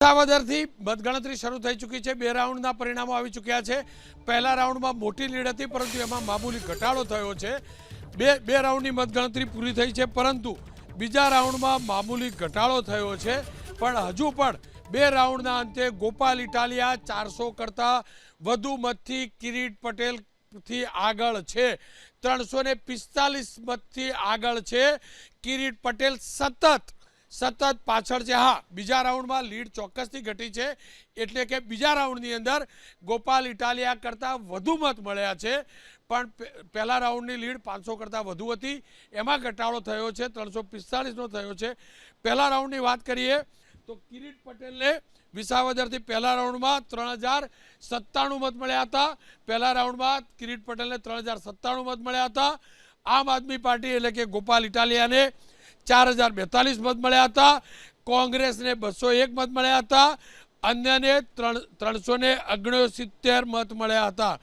વિસાવદરથી મતગણતરી શરૂ થઈ ચૂકી છે। 2 રાઉન્ડના પરિણામો આવી ચૂક્યા છે। પહેલા રાઉન્ડમાં મોટી લીડ હતી, પરંતુ એમાં મામૂલી ઘટાડો થયો છે। બે રાઉન્ડની મતગણતરી પૂરી થઈ છે, પરંતુ બીજા રાઉન્ડમાં મામૂલી ઘટાડો થયો છે। પણ હજુ પણ 2 રાઉન્ડના અંતે ગોપાલ ઇટાલિયા 400 કરતાં વધુ મતથી કિરીટ પટેલથી આગળ છે। 345 મતથી આગળ છે। કિરીટ પટેલ સતત પાછળ છે। હા, બીજા રાઉન્ડમાં લીડ ચોક્કસથી ઘટી છે, એટલે કે બીજા રાઉન્ડની અંદર ગોપાલ ઇટાલિયા કરતાં વધુ મત મળ્યા છે। પણ પહેલા રાઉન્ડની લીડ 500 કરતાં વધુ હતી, એમાં ઘટાડો થયો છે, 345નો થયો છે। પહેલા રાઉન્ડની વાત કરીએ તો કિરીટ પટેલને વિસાવદરથી પહેલા રાઉન્ડમાં 3097 મત મળ્યા હતા। પહેલા રાઉન્ડમાં કિરીટ પટેલને 3097 મત મળ્યા હતા। આમ આદમી પાર્ટી એટલે કે ગોપાલ ઇટાલિયાને 4042 મત મળ્યા હતા। કોંગ્રેસને 201 મત મળ્યા હતા। અન્યને 369 મત મળ્યા હતા।